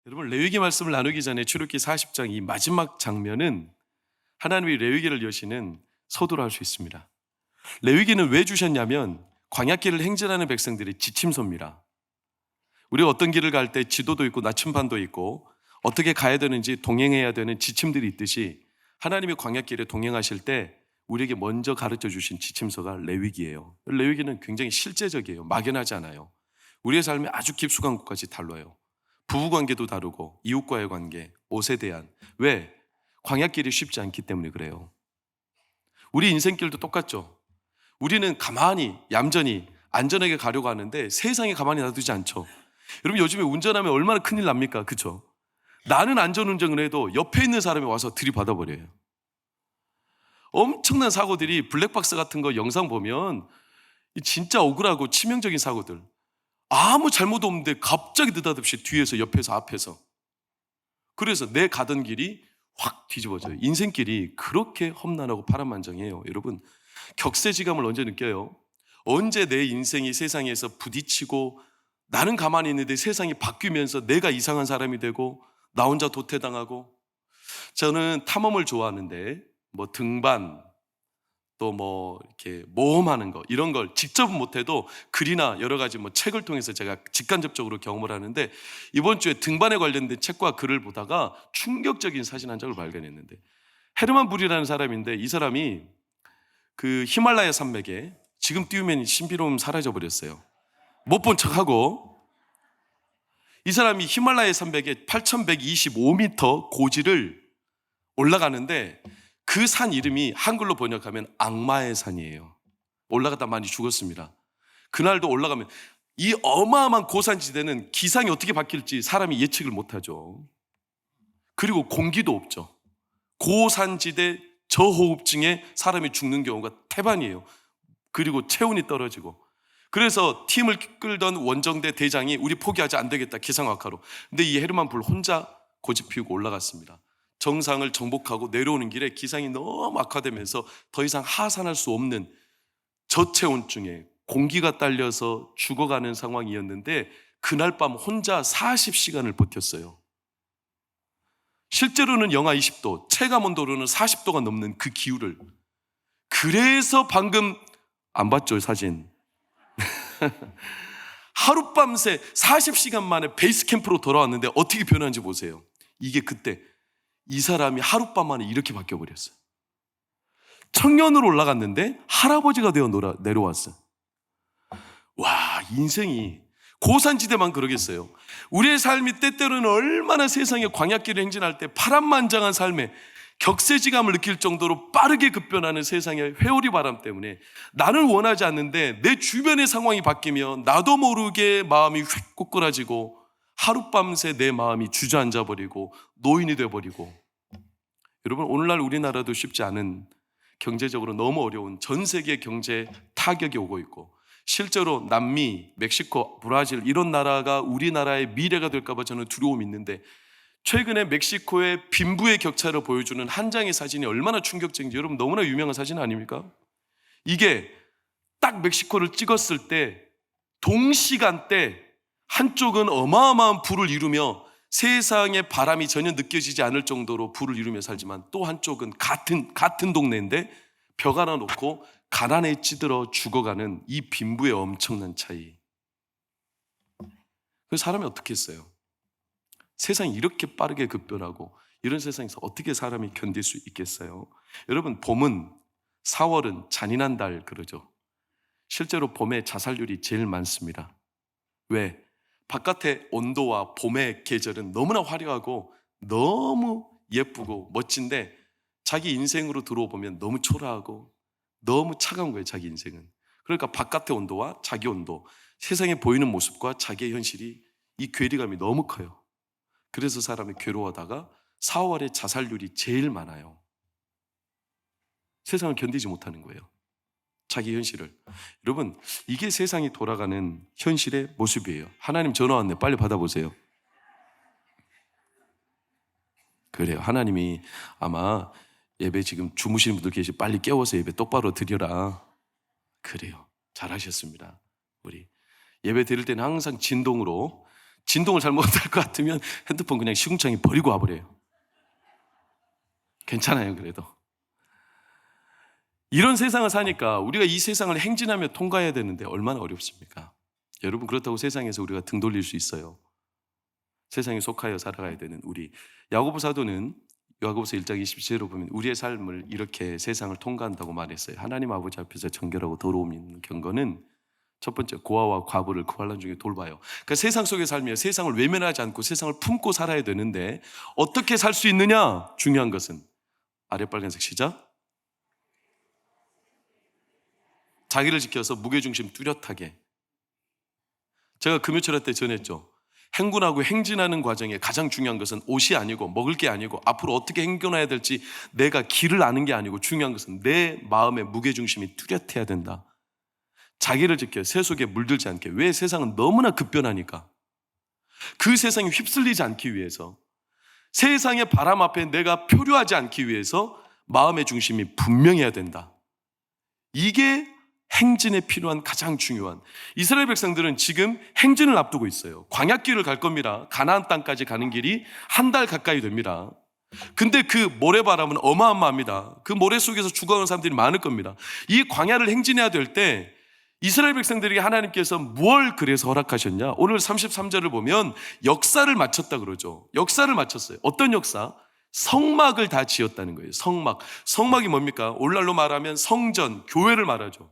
여러분, 레위기 말씀을 나누기 전에 출애굽기 40장 이 마지막 장면은 하나님이 레위기를 여시는 서두로 할 수 있습니다. 레위기는 왜 주셨냐면 광야길을 행진하는 백성들의 지침서입니다. 우리가 어떤 길을 갈 때 지도도 있고 나침반도 있고 어떻게 가야 되는지 동행해야 되는 지침들이 있듯이 하나님이 광야길에 동행하실 때 우리에게 먼저 가르쳐 주신 지침서가 레위기예요. 레위기는 굉장히 실제적이에요. 막연하지 않아요. 우리의 삶에 아주 깊숙한 것까지 다뤄요. 부부관계도 다루고 이웃과의 관계, 옷에 대한. 왜? 광야길이 쉽지 않기 때문에 그래요. 우리 인생길도 똑같죠. 우리는 가만히 얌전히 안전하게 가려고 하는데 세상에 가만히 놔두지 않죠. 여러분, 요즘에 운전하면 얼마나 큰일 납니까? 그렇죠? 나는 안전운전을 해도 옆에 있는 사람이 와서 들이받아버려요. 엄청난 사고들이 블랙박스 같은 거 영상 보면 진짜 억울하고 치명적인 사고들. 아무 잘못 없는데 갑자기 느닷없이 뒤에서 옆에서 앞에서. 그래서 내 가던 길이 확 뒤집어져요. 인생길이 그렇게 험난하고 파란만장해요. 여러분, 격세지감을 언제 느껴요? 언제 내 인생이 세상에서 부딪히고 나는 가만히 있는데 세상이 바뀌면서 내가 이상한 사람이 되고 나 혼자 도태당하고. 저는 탐험을 좋아하는데 뭐 등반 또 뭐 이렇게 모험하는 거 이런 걸 직접은 못해도 글이나 여러 가지 뭐 책을 통해서 제가 직간접적으로 경험을 하는데 이번 주에 등반에 관련된 책과 글을 보다가 충격적인 사진 한 장을 발견했는데 헤르만 불이라는 사람인데 이 사람이 그 히말라야 산맥에 지금 띄우면 신비로움 사라져 버렸어요. 못 본 척하고 이 사람이 히말라야 산맥에 8,125m 고지를 올라가는데 그 산 이름이 한글로 번역하면 악마의 산이에요. 올라가다 많이 죽었습니다. 그날도 올라가면 이 어마어마한 고산지대는 기상이 어떻게 바뀔지 사람이 예측을 못하죠. 그리고 공기도 없죠. 고산지대 저호흡증에 사람이 죽는 경우가 태반이에요. 그리고 체온이 떨어지고. 그래서 팀을 끌던 원정대 대장이 우리 포기하지 안 되겠다 기상악화로. 근데 이 헤르만 불 혼자 고집 피우고 올라갔습니다. 정상을 정복하고 내려오는 길에 기상이 너무 악화되면서 더 이상 하산할 수 없는 저체온증에 공기가 딸려서 죽어가는 상황이었는데 그날 밤 혼자 40시간을 버텼어요. 실제로는 영하 20도, 체감온도로는 40도가 넘는 그 기후를. 그래서 방금 안 봤죠, 사진? 하룻밤새 40시간 만에 베이스 캠프로 돌아왔는데 어떻게 변하는지 보세요. 이게 그때 이 사람이 하룻밤 만에 이렇게 바뀌어버렸어요. 청년으로 올라갔는데 할아버지가 되어 내려왔어요. 와, 인생이 고산지대만 그러겠어요. 우리의 삶이 때때로는 얼마나 세상에 광야길을 행진할 때 파란만장한 삶에 격세지감을 느낄 정도로 빠르게 급변하는 세상의 회오리 바람 때문에 나는 원하지 않는데 내 주변의 상황이 바뀌면 나도 모르게 마음이 휙 꼬꾸라지고 하룻밤새 내 마음이 주저앉아 버리고 노인이 돼버리고. 여러분, 오늘날 우리나라도 쉽지 않은 경제적으로 너무 어려운 전 세계 경제 타격이 오고 있고 실제로 남미, 멕시코, 브라질 이런 나라가 우리나라의 미래가 될까 봐 저는 두려움이 있는데 최근에 멕시코의 빈부의 격차를 보여주는 한 장의 사진이 얼마나 충격적인지 여러분 너무나 유명한 사진 아닙니까? 이게 딱 멕시코를 찍었을 때 동시간대 한쪽은 어마어마한 불을 이루며 세상의 바람이 전혀 느껴지지 않을 정도로 불을 이루며 살지만 또 한쪽은 같은 동네인데 벽 하나 놓고 가난에 찌들어 죽어가는 이 빈부의 엄청난 차이. 그 사람이 어떻게 했어요? 세상이 이렇게 빠르게 급변하고 이런 세상에서 어떻게 사람이 견딜 수 있겠어요? 여러분, 봄은 4월은 잔인한 달 그러죠. 실제로 봄에 자살률이 제일 많습니다. 왜? 바깥의 온도와 봄의 계절은 너무나 화려하고 너무 예쁘고 멋진데 자기 인생으로 들어보면 너무 초라하고 너무 차가운 거예요, 자기 인생은. 그러니까 바깥의 온도와 자기 온도, 세상에 보이는 모습과 자기의 현실이 이 괴리감이 너무 커요. 그래서 사람이 괴로워하다가 4월에 자살률이 제일 많아요. 세상을 견디지 못하는 거예요. 자기 현실을. 여러분, 이게 세상이 돌아가는 현실의 모습이에요. 하나님 전화 왔네. 빨리 받아보세요. 그래요. 하나님이 아마 예배 지금 주무시는 분들 계시 빨리 깨워서 예배 똑바로 드려라. 그래요. 잘하셨습니다. 우리 예배 드릴 때는 항상 진동으로 진동을 잘못할 것 같으면 핸드폰 그냥 시궁창에 버리고 와버려요. 괜찮아요, 그래도. 이런 세상을 사니까 우리가 이 세상을 행진하며 통과해야 되는데 얼마나 어렵습니까? 여러분, 그렇다고 세상에서 우리가 등 돌릴 수 있어요? 세상에 속하여 살아가야 되는 우리. 야고보 사도는 야고보서 1장 27절로 보면 우리의 삶을 이렇게 세상을 통과한다고 말했어요. 하나님 아버지 앞에서 정결하고 더러움 있는 경건은 첫 번째, 고아와 과부를 그 환난 중에 돌봐요. 그러니까 세상 속에 살며 세상을 외면하지 않고 세상을 품고 살아야 되는데 어떻게 살 수 있느냐? 중요한 것은 아래 빨간색 시작. 자기를 지켜서 무게중심 뚜렷하게. 제가 금요철회 때 전했죠. 행군하고 행진하는 과정에 가장 중요한 것은 옷이 아니고 먹을 게 아니고 앞으로 어떻게 행동해야 될지 내가 길을 아는 게 아니고 중요한 것은 내 마음의 무게중심이 뚜렷해야 된다. 자기를 지켜 세속에 물들지 않게. 왜? 세상은 너무나 급변하니까. 그 세상에 휩쓸리지 않기 위해서, 세상의 바람 앞에 내가 표류하지 않기 위해서 마음의 중심이 분명해야 된다. 이게 행진에 필요한 가장 중요한. 이스라엘 백성들은 지금 행진을 앞두고 있어요. 광야길을 갈 겁니다. 가나안 땅까지 가는 길이 한 달 가까이 됩니다. 근데 그 모래바람은 어마어마합니다. 그 모래 속에서 죽어가는 사람들이 많을 겁니다. 이 광야를 행진해야 될 때 이스라엘 백성들에게 하나님께서 뭘 그래서 허락하셨냐? 오늘 33절을 보면 역사를 마쳤다 그러죠. 역사를 마쳤어요. 어떤 역사? 성막을 다 지었다는 거예요. 성막. 성막이 뭡니까? 오늘날로 말하면 성전, 교회를 말하죠.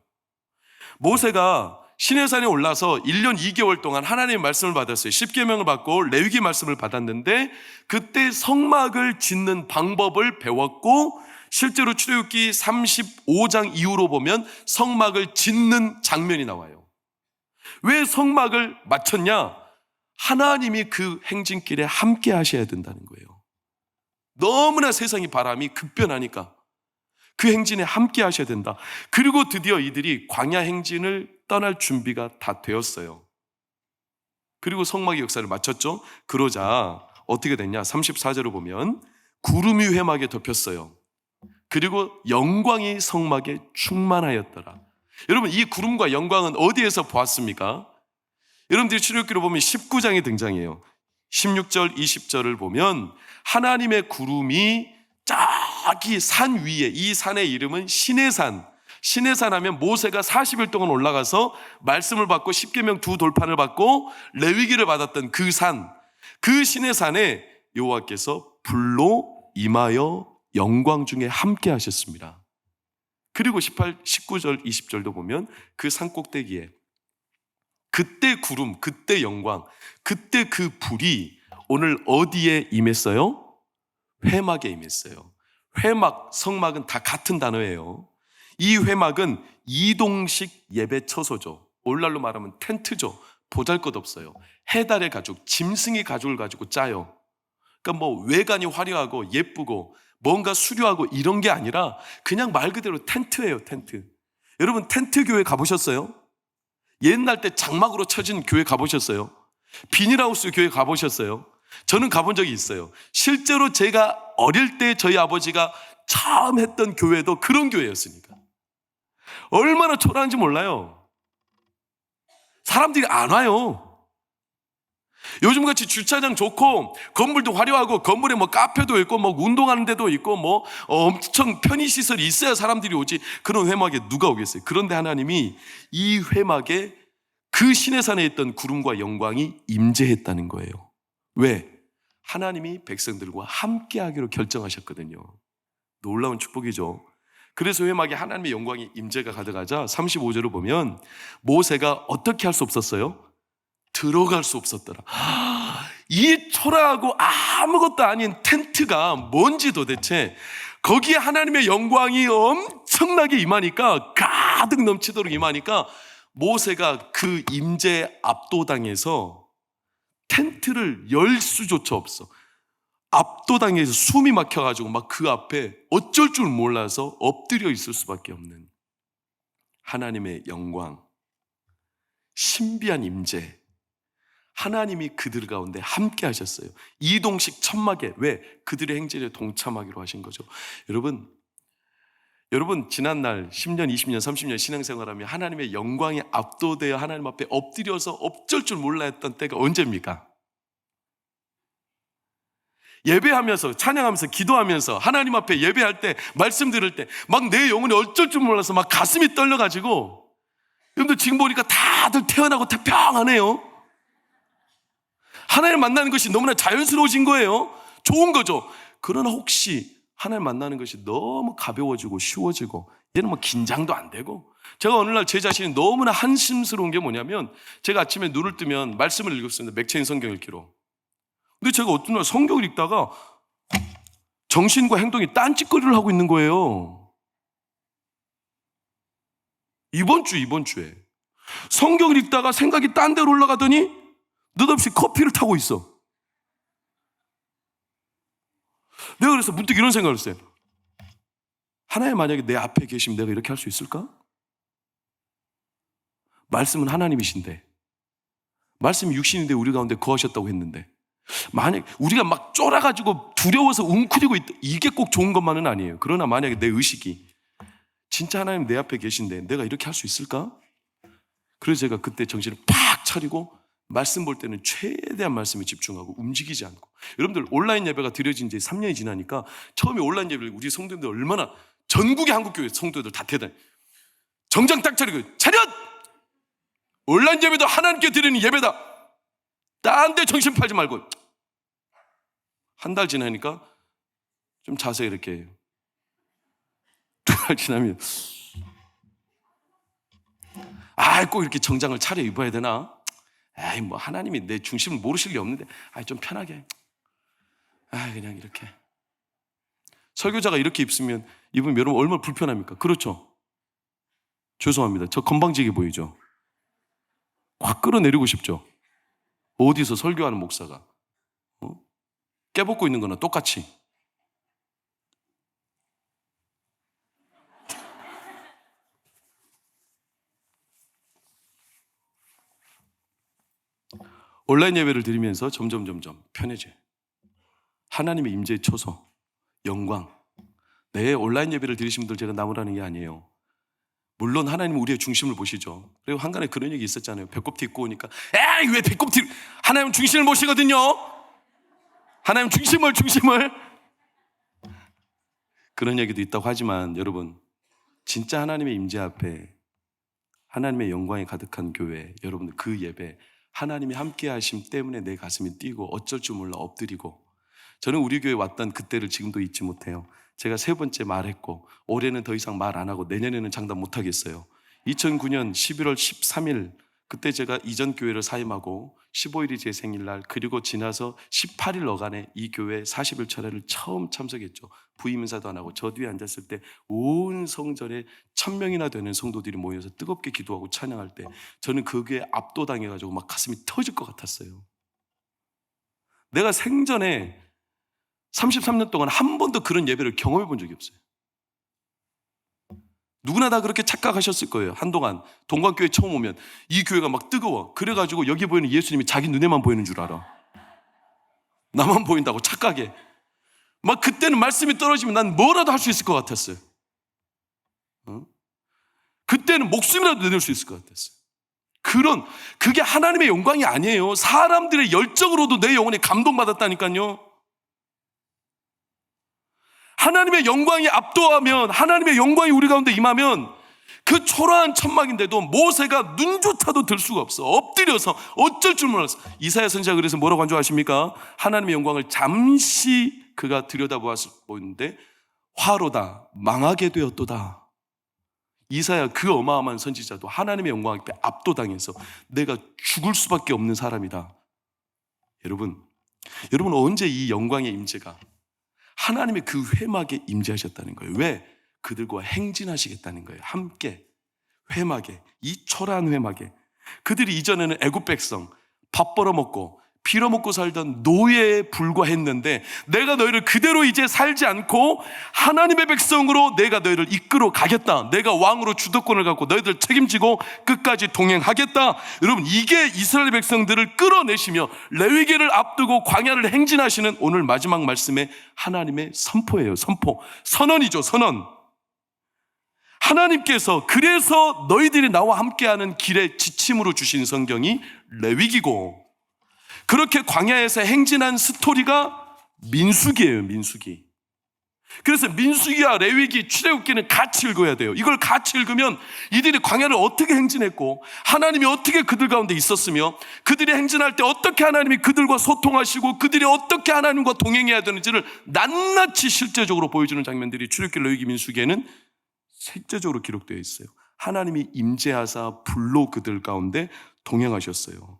모세가 시내산에 올라서 1년 2개월 동안 하나님의 말씀을 받았어요. 십계명을 받고 레위기 말씀을 받았는데 그때 성막을 짓는 방법을 배웠고 실제로 출애굽기 35장 이후로 보면 성막을 짓는 장면이 나와요. 왜 성막을 마쳤냐? 하나님이 그 행진길에 함께 하셔야 된다는 거예요. 너무나 세상의 바람이 급변하니까 그 행진에 함께 하셔야 된다. 그리고 드디어 이들이 광야 행진을 떠날 준비가 다 되었어요. 그리고 성막의 역사를 마쳤죠. 그러자 어떻게 됐냐? 34절을 보면 구름이 회막에 덮였어요. 그리고 영광이 성막에 충만하였더라. 여러분, 이 구름과 영광은 어디에서 보았습니까? 여러분들이 출애굽기로 보면 19장에 등장해요. 16절, 20절을 보면 하나님의 구름이 저기 산 위에, 이 산의 이름은 시내산. 시내산 하면 모세가 40일 동안 올라가서 말씀을 받고 십계명 두 돌판을 받고 레위기를 받았던 그 산, 그 시내산에 여호와께서 불로 임하여 영광 중에 함께 하셨습니다. 그리고 19절, 20절도 보면 그 산 꼭대기에 그때 구름, 그때 영광, 그때 그 불이 오늘 어디에 임했어요? 회막에 임했어요. 회막, 성막은 다 같은 단어예요. 이 회막은 이동식 예배 처소죠. 오늘날로 말하면 텐트죠. 보잘것없어요. 해달의 가죽, 짐승의 가죽을 가지고 짜요. 그러니까 뭐 외관이 화려하고 예쁘고 뭔가 수려하고 이런 게 아니라 그냥 말 그대로 텐트예요, 텐트. 여러분, 텐트 교회 가보셨어요? 옛날 때 장막으로 쳐진 교회 가보셨어요? 비닐하우스 교회 가보셨어요? 저는 가본 적이 있어요. 실제로 제가 어릴 때 저희 아버지가 처음 했던 교회도 그런 교회였으니까. 얼마나 초라한지 몰라요. 사람들이 안 와요. 요즘같이 주차장 좋고 건물도 화려하고 건물에 뭐 카페도 있고 뭐 운동하는 데도 있고 뭐 엄청 편의시설이 있어야 사람들이 오지. 그런 회막에 누가 오겠어요? 그런데 하나님이 이 회막에 그 시내산에 있던 구름과 영광이 임재했다는 거예요. 왜? 하나님이 백성들과 함께하기로 결정하셨거든요. 놀라운 축복이죠. 그래서 회막에 하나님의 영광이 임재가 가득하자 35절을 보면 모세가 어떻게 할 수 없었어요? 들어갈 수 없었더라. 이 초라하고 아무것도 아닌 텐트가 뭔지 도대체, 거기에 하나님의 영광이 엄청나게 임하니까, 가득 넘치도록 임하니까 모세가 그 임재에 압도당해서 텐트를 열 수조차 없어. 압도당해서 숨이 막혀가지고 막 그 앞에 어쩔 줄 몰라서 엎드려 있을 수밖에 없는 하나님의 영광, 신비한 임재. 하나님이 그들 가운데 함께 하셨어요. 이동식 천막에. 왜? 그들의 행진에 동참하기로 하신 거죠. 여러분 지난날 10년, 20년, 30년 신앙생활하며 하나님의 영광에 압도되어 하나님 앞에 엎드려서 어쩔 줄 몰라 했던 때가 언제입니까? 예배하면서 찬양하면서 기도하면서 하나님 앞에 예배할 때 말씀 들을 때 막 내 영혼이 어쩔 줄 몰라서 막 가슴이 떨려가지고 여러분들 지금 보니까 다들 태어나고 태평하네요. 하나님 만나는 것이 너무나 자연스러워진 거예요. 좋은 거죠. 그러나 혹시 하나님 만나는 것이 너무 가벼워지고 쉬워지고 얘는 뭐 긴장도 안 되고 제가 어느 날 제 자신이 너무나 한심스러운 게 뭐냐면 제가 아침에 눈을 뜨면 말씀을 읽었습니다. 맥체인 성경 읽기로. 근데 제가 어떤 날 성경을 읽다가 정신과 행동이 딴짓거리를 하고 있는 거예요. 이번 주에 성경을 읽다가 생각이 딴 데로 올라가더니 느닷없이 커피를 타고 있어. 내가 그래서 문득 이런 생각을 했어요. 하나님 만약에 내 앞에 계시면 내가 이렇게 할 수 있을까? 말씀은 하나님이신데 말씀이 육신인데 우리 가운데 거하셨다고 했는데 만약 우리가 막 쫄아가지고 두려워서 웅크리고 있다, 이게 꼭 좋은 것만은 아니에요. 그러나 만약에 내 의식이 진짜 하나님 내 앞에 계신데 내가 이렇게 할 수 있을까? 그래서 제가 그때 정신을 팍 차리고 말씀 볼 때는 최대한 말씀에 집중하고 움직이지 않고 여러분들 온라인 예배가 드려진 지 3년이 지나니까 처음에 온라인 예배를 우리 성도님들 얼마나 전국의 한국교회 성도들 다 대단해. 정장 딱 차리고 차렷! 온라인 예배도 하나님께 드리는 예배다. 딴 데 정신 팔지 말고. 한 달 지나니까 좀 자세히 이렇게 2달 지나면 꼭 이렇게 정장을 차려 입어야 되나? 뭐 하나님이 내 중심을 모르실 리 없는데 좀 편하게 그냥 이렇게 설교자가 이렇게 입으면 여러분 얼마나 불편합니까? 그렇죠? 죄송합니다. 저 건방지게 보이죠? 확 끌어내리고 싶죠? 어디서 설교하는 목사가 깨벗고 있는 거나 똑같이. 온라인 예배를 드리면서 점점 편해져요. 하나님의 임재의 초소, 영광. 네, 온라인 예배를 드리신 분들 제가 나무라는 게 아니에요. 물론 하나님은 우리의 중심을 보시죠. 그리고 한간에 그런 얘기 있었잖아요. 배꼽티 입고 오니까 왜 배꼽티? 하나님은 중심을 보시거든요. 하나님 중심을 그런 얘기도 있다고 하지만 여러분 진짜 하나님의 임재 앞에 하나님의 영광이 가득한 교회, 여러분들 그 예배 하나님이 함께 하심 때문에 내 가슴이 뛰고 어쩔 줄 몰라 엎드리고 저는 우리 교회 왔던 그때를 지금도 잊지 못해요. 제가 3번째 말했고 올해는 더 이상 말 안 하고 내년에는 장담 못 하겠어요. 2009년 11월 13일 그때 제가 이전 교회를 사임하고 15일이 제 생일날 그리고 지나서 18일 어간에 이 교회 40일 철회를 처음 참석했죠. 부임 인사도 안 하고 저 뒤에 앉았을 때 온 성전에 1000명이나 되는 성도들이 모여서 뜨겁게 기도하고 찬양할 때 저는 그 교회에 압도당해가지고 막 가슴이 터질 것 같았어요. 내가 생전에 33년 동안 한 번도 그런 예배를 경험해 본 적이 없어요. 누구나 다 그렇게 착각하셨을 거예요. 한동안 동관교회 처음 오면 이 교회가 막 뜨거워. 그래가지고 여기 보이는 예수님이 자기 눈에만 보이는 줄 알아. 나만 보인다고 착각해. 막 그때는 말씀이 떨어지면 난 뭐라도 할 수 있을 것 같았어요. 그때는 목숨이라도 내놓을 수 있을 것 같았어요. 그게 하나님의 영광이 아니에요. 사람들의 열정으로도 내 영혼이 감동받았다니까요. 하나님의 영광이 압도하면 하나님의 영광이 우리 가운데 임하면 그 초라한 천막인데도 모세가 눈조차도 들 수가 없어. 엎드려서 어쩔 줄 몰랐어. 이사야 선지자가 그래서 뭐라고 한 줄 아십니까? 하나님의 영광을 잠시 그가 들여다보았는데 화로다 망하게 되었도다. 이사야 그 어마어마한 선지자도 하나님의 영광 앞에 압도당해서 내가 죽을 수밖에 없는 사람이다. 여러분 언제 이 영광의 임재가 하나님의 그 회막에 임재하셨다는 거예요. 왜? 그들과 행진하시겠다는 거예요. 함께 회막에, 이 초라한 회막에. 그들이 이전에는 애굽 백성 밥 벌어먹고 빌어먹고 살던 노예에 불과했는데 내가 너희를 그대로 이제 살지 않고 하나님의 백성으로 내가 너희를 이끌어 가겠다. 내가 왕으로 주도권을 갖고 너희들 책임지고 끝까지 동행하겠다. 여러분 이게 이스라엘 백성들을 끌어내시며 레위기를 앞두고 광야를 행진하시는 오늘 마지막 말씀의 하나님의 선포예요. 선언이죠. 선언. 하나님께서 그래서 너희들이 나와 함께하는 길의 지침으로 주신 성경이 레위기고 그렇게 광야에서 행진한 스토리가 민수기예요, 민수기. 그래서 민수기와 레위기, 출애굽기는 같이 읽어야 돼요. 이걸 같이 읽으면 이들이 광야를 어떻게 행진했고 하나님이 어떻게 그들 가운데 있었으며 그들이 행진할 때 어떻게 하나님이 그들과 소통하시고 그들이 어떻게 하나님과 동행해야 되는지를 낱낱이 실제적으로 보여주는 장면들이 출애굽기, 레위기, 민수기에는 실제적으로 기록되어 있어요. 하나님이 임재하사 불로 그들 가운데 동행하셨어요.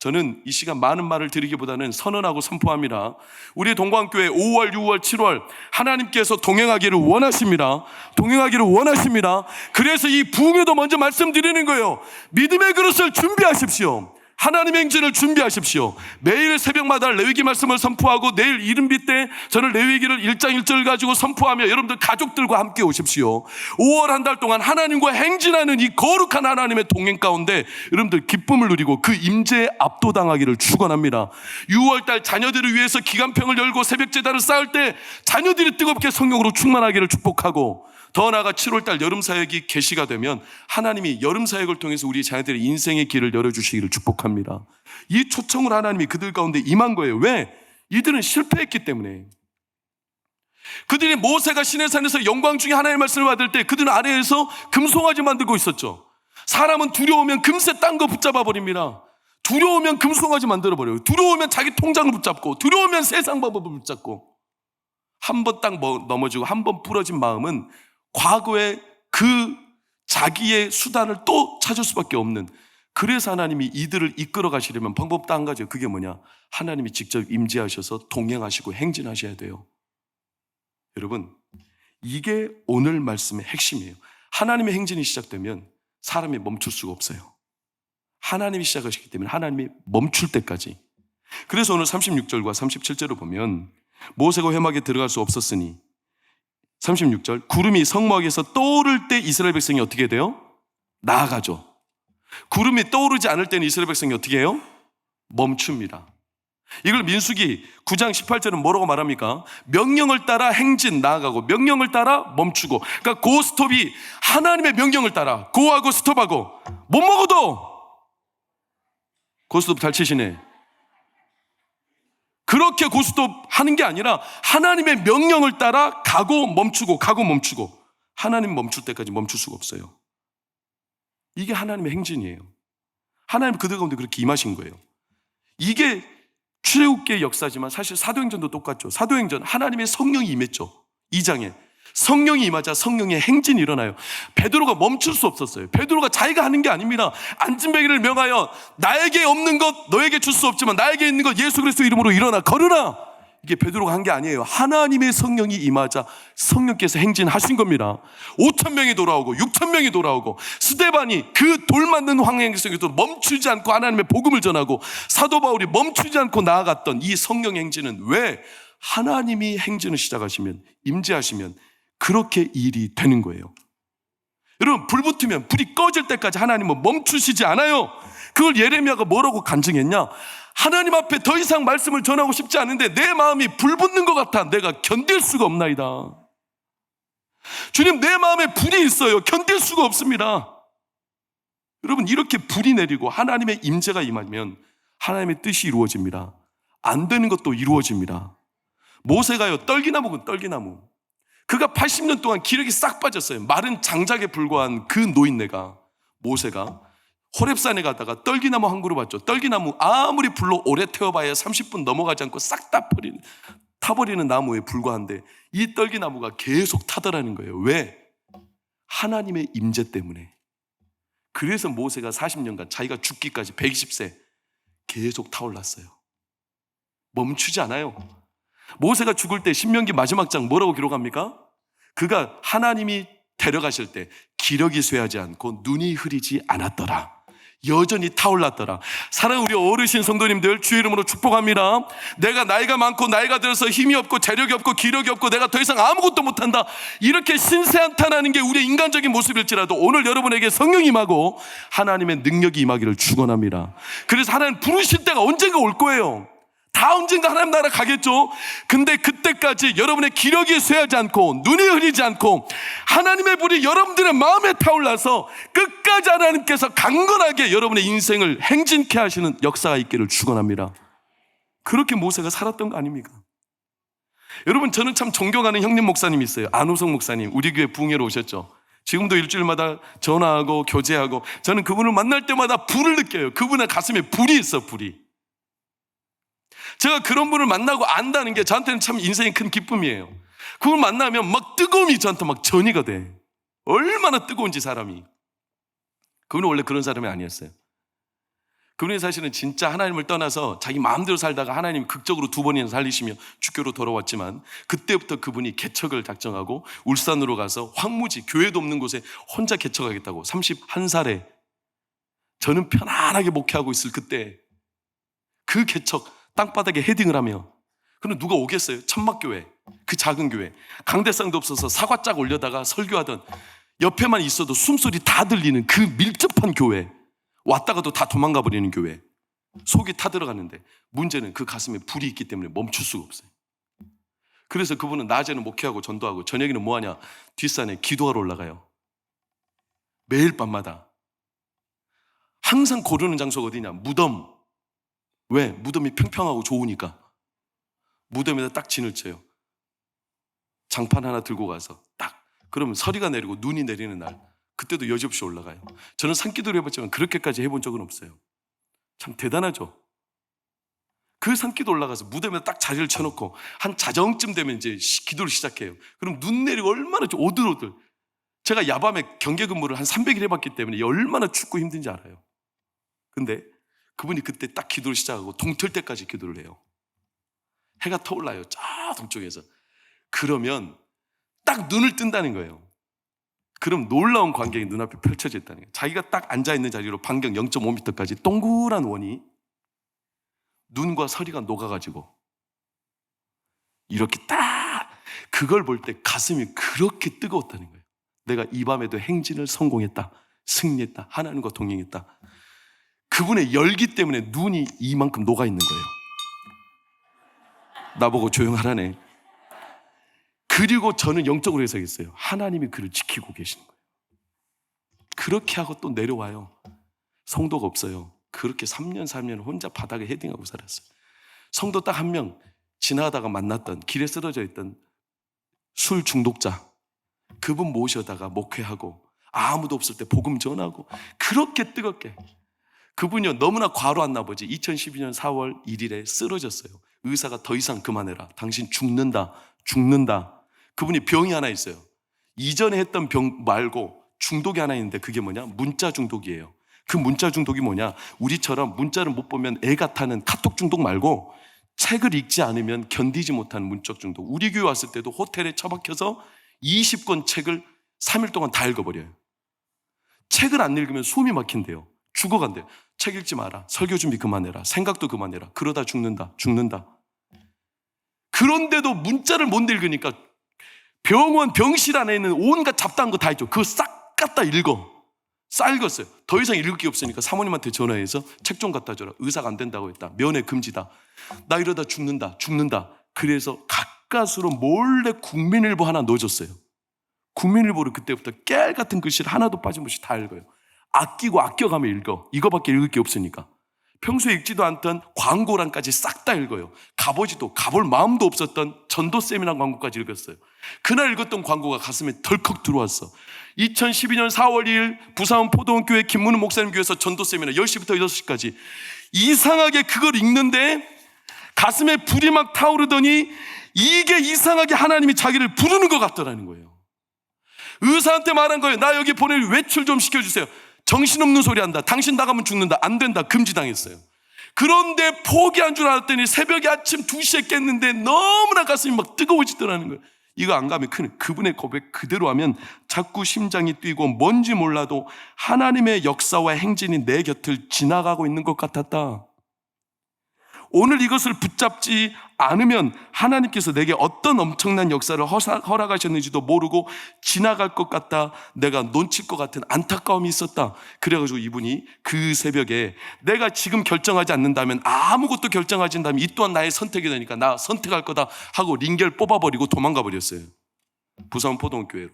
저는 이 시간 많은 말을 드리기보다는 선언하고 선포합니다. 우리 동광교회 5월, 6월, 7월 하나님께서 동행하기를 원하십니다. 동행하기를 원하십니다. 그래서 이 부흥회도 먼저 말씀드리는 거예요. 믿음의 그릇을 준비하십시오. 하나님의 행진을 준비하십시오. 매일 새벽마다 레위기 말씀을 선포하고 내일 이른비 때 저는 레위기를 1장 1절을 가지고 선포하며 여러분들 가족들과 함께 오십시오. 5월 한 달 동안 하나님과 행진하는 이 거룩한 하나님의 동행 가운데 여러분들 기쁨을 누리고 그 임재에 압도당하기를 축원합니다. 6월 달 자녀들을 위해서 기간평을 열고 새벽 제단을 쌓을 때 자녀들이 뜨겁게 성령으로 충만하기를 축복하고, 더 나아가 7월달 여름사역이 개시가 되면 하나님이 여름사역을 통해서 우리 자녀들의 인생의 길을 열어주시기를 축복합니다. 이 초청을 하나님이 그들 가운데 임한 거예요. 왜? 이들은 실패했기 때문에. 그들이 모세가 시내산에서 영광 중에 하나님의 말씀을 받을 때 그들은 아래에서 금송아지 만들고 있었죠. 사람은 두려우면 금세 딴 거 붙잡아 버립니다. 두려우면 금송아지 만들어 버려요. 두려우면 자기 통장을 붙잡고, 두려우면 세상 방법을 붙잡고, 한 번 딱 넘어지고 한 번 부러진 마음은 과거에 그 자기의 수단을 또 찾을 수밖에 없는, 그래서 하나님이 이들을 이끌어 가시려면 방법도 한 가지예요. 그게 뭐냐? 하나님이 직접 임재하셔서 동행하시고 행진하셔야 돼요. 여러분, 이게 오늘 말씀의 핵심이에요. 하나님의 행진이 시작되면 사람이 멈출 수가 없어요. 하나님이 시작하시기 때문에 하나님이 멈출 때까지. 그래서 오늘 36절과 37절을 보면 모세가 회막에 들어갈 수 없었으니, 36절, 구름이 성막에서 떠오를 때 이스라엘 백성이 어떻게 돼요? 나아가죠. 구름이 떠오르지 않을 때는 이스라엘 백성이 어떻게 해요? 멈춥니다. 이걸 민수기 9장 18절은 뭐라고 말합니까? 명령을 따라 행진, 나아가고 명령을 따라 멈추고. 그러니까 고스톱이 하나님의 명령을 따라 고하고 스톱하고, 못 먹어도 고스톱 잘 치시네. 그렇게 고스톱 하는 게 아니라 하나님의 명령을 따라 가고 멈추고, 가고 멈추고. 하나님 멈출 때까지 멈출 수가 없어요. 이게 하나님의 행진이에요. 하나님 그들 가운데 그렇게 임하신 거예요. 이게 출애굽기의 역사지만 사실 사도행전도 똑같죠. 사도행전 하나님의 성령이 임했죠. 2장에 성령이 임하자 성령의 행진이 일어나요. 베드로가 멈출 수 없었어요. 베드로가 자기가 하는 게 아닙니다. 안진뱅이를 명하여 나에게 없는 것 너에게 줄 수 없지만 나에게 있는 것 예수 그리스도 이름으로 일어나 걸으라. 이게 베드로가 한 게 아니에요. 하나님의 성령이 임하자 성령께서 행진하신 겁니다. 5,000명이 돌아오고 6,000명이 돌아오고, 스데반이 그 돌 맞는 황해 속에서 멈추지 않고 하나님의 복음을 전하고, 사도 바울이 멈추지 않고 나아갔던 이 성령 행진은 왜? 하나님이 행진을 시작하시면, 임재하시면 그렇게 일이 되는 거예요. 여러분, 불 붙으면 불이 꺼질 때까지 하나님은 멈추시지 않아요. 그걸 예레미야가 뭐라고 간증했냐? 하나님 앞에 더 이상 말씀을 전하고 싶지 않은데 내 마음이 불 붙는 것 같아. 내가 견딜 수가 없나이다. 주님, 내 마음에 불이 있어요. 견딜 수가 없습니다. 여러분, 이렇게 불이 내리고 하나님의 임재가 임하면 하나님의 뜻이 이루어집니다. 안 되는 것도 이루어집니다. 모세가요, 떨기나무군 떨기나무. 그가 80년 동안 기력이 싹 빠졌어요. 마른 장작에 불과한 그 노인네가, 모세가 호렙산에 가다가 떨기나무 한 그루 봤죠. 떨기나무 아무리 불로 오래 태워봐야 30분 넘어가지 않고 싹 다 타버리는 나무에 불과한데 이 떨기나무가 계속 타더라는 거예요. 왜? 하나님의 임재 때문에. 그래서 모세가 40년간 자기가 죽기까지 120세 계속 타올랐어요. 멈추지 않아요. 모세가 죽을 때 신명기 마지막 장 뭐라고 기록합니까? 그가 하나님이 데려가실 때 기력이 쇠하지 않고 눈이 흐리지 않았더라. 여전히 타올랐더라. 사랑하는 우리 어르신 성도님들, 주의 이름으로 축복합니다. 내가 나이가 많고 나이가 들어서 힘이 없고 재력이 없고 기력이 없고 내가 더 이상 아무것도 못한다, 이렇게 신세한탄하는 게 우리의 인간적인 모습일지라도 오늘 여러분에게 성령이 임하고 하나님의 능력이 임하기를 축원합니다. 그래서 하나님 부르실 때가 언젠가 올 거예요. 다 언젠가 하나님 나라 가겠죠. 근데 그때까지 여러분의 기력이 쇠하지 않고 눈이 흐리지 않고 하나님의 불이 여러분들의 마음에 타올라서 끝까지 하나님께서 강건하게 여러분의 인생을 행진케 하시는 역사가 있기를 축원합니다. 그렇게 모세가 살았던 거 아닙니까? 여러분, 저는 참 존경하는 형님 목사님이 있어요. 안호성 목사님. 우리 교회 부흥회로 오셨죠. 지금도 일주일마다 전화하고 교제하고, 저는 그분을 만날 때마다 불을 느껴요. 그분의 가슴에 불이 있어, 불이. 제가 그런 분을 만나고 안다는 게 저한테는 참 인생의 큰 기쁨이에요. 그걸 만나면 막 뜨거움이 저한테 막 전이가 돼. 얼마나 뜨거운지 사람이. 그분은 원래 그런 사람이 아니었어요. 그분이 사실은 진짜 하나님을 떠나서 자기 마음대로 살다가 하나님이 극적으로 2번이나 살리시며 주교로 돌아왔지만, 그때부터 그분이 개척을 작정하고 울산으로 가서 황무지, 교회도 없는 곳에 혼자 개척하겠다고 31살에, 저는 편안하게 목회하고 있을 그때 그 개척 땅바닥에 헤딩을 하며, 그럼 누가 오겠어요? 천막교회, 그 작은 교회, 강대상도 없어서 사과짝 올려다가 설교하던, 옆에만 있어도 숨소리 다 들리는 그 밀접한 교회, 왔다가도 다 도망가 버리는 교회, 속이 타들어가는데 문제는 그 가슴에 불이 있기 때문에 멈출 수가 없어요. 그래서 그분은 낮에는 목회하고 전도하고 저녁에는 뭐하냐? 뒷산에 기도하러 올라가요. 매일 밤마다. 항상 고르는 장소가 어디냐? 무덤. 왜? 무덤이 평평하고 좋으니까. 무덤에다 딱 진을 쳐요. 장판 하나 들고 가서 딱. 그러면 서리가 내리고 눈이 내리는 날, 그때도 여지없이 올라가요. 저는 산기도를 해봤지만 그렇게까지 해본 적은 없어요. 참 대단하죠. 그 산기도 올라가서 무덤에 딱 자리를 쳐놓고 한 자정쯤 되면 이제 기도를 시작해요. 그럼 눈 내리고 얼마나 오들오들. 제가 야밤에 경계 근무를 한 300일 해봤기 때문에 얼마나 춥고 힘든지 알아요. 근데 그분이 그때 딱 기도를 시작하고 동틀 때까지 기도를 해요. 해가 떠올라요. 저 동쪽에서. 그러면 딱 눈을 뜬다는 거예요. 그럼 놀라운 광경이 눈앞에 펼쳐져 있다는 거예요. 자기가 딱 앉아있는 자리로 반경 0.5m까지 동그란 원이 눈과 서리가 녹아가지고 이렇게 딱, 그걸 볼 때 가슴이 그렇게 뜨거웠다는 거예요. 내가 이 밤에도 행진을 성공했다, 승리했다, 하나님과 동행했다. 그분의 열기 때문에 눈이 이만큼 녹아있는 거예요. 나보고 조용하라네. 그리고 저는 영적으로 해석했어요. 하나님이 그를 지키고 계시는 거예요. 그렇게 하고 또 내려와요. 성도가 없어요. 그렇게 3년 4년 혼자 바닥에 헤딩하고 살았어요. 성도 딱 한 명, 지나가다가 만났던, 길에 쓰러져 있던 술 중독자, 그분 모셔다가 목회하고 아무도 없을 때 복음 전하고, 그렇게 뜨겁게. 그분이요, 너무나 과로했나 보지. 2012년 4월 1일에 쓰러졌어요. 의사가 더 이상 그만해라, 당신 죽는다. 그분이 병이 하나 있어요. 이전에 했던 병 말고 중독이 하나 있는데, 그게 뭐냐? 문자 중독이에요. 그 문자 중독이 뭐냐? 우리처럼 문자를 못 보면 애가 타는 카톡 중독 말고, 책을 읽지 않으면 견디지 못하는 문적 중독. 우리 교회 왔을 때도 호텔에 처박혀서 20권 책을 3일 동안 다 읽어버려요. 책을 안 읽으면 숨이 막힌대요. 죽어간대요. 책 읽지 마라, 설교 준비 그만해라, 생각도 그만해라, 그러다 죽는다. 그런데도 문자를 못 읽으니까 병원 병실 안에 있는 온갖 잡다한 거 다 있죠. 그거 싹 갖다 읽었어요. 더 이상 읽을 게 없으니까 사모님한테 전화해서 책 좀 갖다 줘라. 의사가 안 된다고 했다. 면회 금지다. 나 이러다 죽는다. 그래서 가까스로 몰래 국민일보 하나 넣어줬어요. 국민일보를 그때부터 깨알 같은 글씨를 하나도 빠짐없이 다 읽어요. 아끼고 아껴가며 읽어. 이거밖에 읽을 게 없으니까. 평소에 읽지도 않던 광고란까지 싹 다 읽어요. 가볼 마음도 없었던 전도 세미나 광고까지 읽었어요. 그날 읽었던 광고가 가슴에 덜컥 들어왔어. 2012년 4월 2일 부산 포도원교회 김문우 목사님 교회에서 전도 세미나 10시부터 6시까지. 이상하게 그걸 읽는데 가슴에 불이 막 타오르더니, 이게 이상하게 하나님이 자기를 부르는 것 같더라는 거예요. 의사한테 말한 거예요. 나 여기 보낼 외출 좀 시켜주세요. 정신없는 소리 한다. 당신 나가면 죽는다. 안 된다. 금지당했어요. 그런데 포기한 줄 알았더니 새벽에 아침 2시에 깼는데 너무나 가슴이 막 뜨거워지더라는 거예요. 이거 안 가면 그분의 고백 그대로 하면 자꾸 심장이 뛰고 뭔지 몰라도 하나님의 역사와 행진이 내 곁을 지나가고 있는 것 같았다. 오늘 이것을 붙잡지 않으면 하나님께서 내게 어떤 엄청난 역사를 허락하셨는지도 모르고 지나갈 것 같다. 내가 놓칠 것 같은 안타까움이 있었다. 그래가지고 이분이 그 새벽에 내가 지금 결정하지 않는다면, 아무것도 결정하지 않는다면 이 또한 나의 선택이 되니까 나 선택할 거다 하고 링겔 뽑아버리고 도망가 버렸어요. 부산 포동교회로.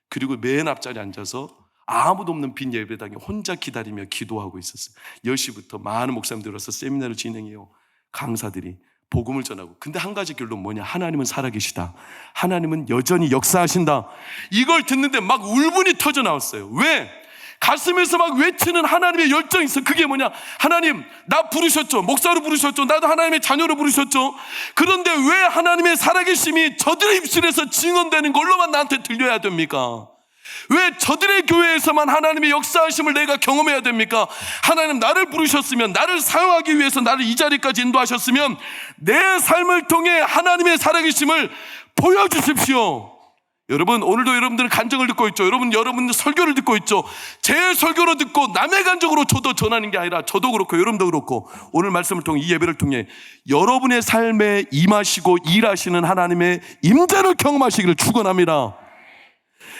그리고 맨 앞자리에 앉아서 아무도 없는 빈 예배당에 혼자 기다리며 기도하고 있었어요. 10시부터 많은 목사님들 와서 세미나를 진행해요. 강사들이 복음을 전하고. 근데 한 가지 결론 뭐냐? 하나님은 살아계시다. 하나님은 여전히 역사하신다. 이걸 듣는데 막 울분이 터져 나왔어요. 왜? 가슴에서 막 외치는 하나님의 열정이 있어. 그게 뭐냐? 하나님, 나 부르셨죠. 목사로 부르셨죠. 나도 하나님의 자녀로 부르셨죠. 그런데 왜 하나님의 살아계심이 저들의 입술에서 증언되는 걸로만 나한테 들려야 됩니까? 왜 저들의 교회에서만 하나님의 역사하심을 내가 경험해야 됩니까? 하나님, 나를 부르셨으면, 나를 사용하기 위해서 나를 이 자리까지 인도하셨으면 내 삶을 통해 하나님의 살아계심을 보여주십시오. 여러분, 오늘도 여러분들은 간증을 듣고 있죠. 여러분들 설교를 듣고 있죠. 제 설교로 듣고 남의 간증으로 저도 전하는 게 아니라 저도 그렇고 여러분도 그렇고 오늘 말씀을 통해, 이 예배를 통해 여러분의 삶에 임하시고 일하시는 하나님의 임재를 경험하시기를 축원합니다.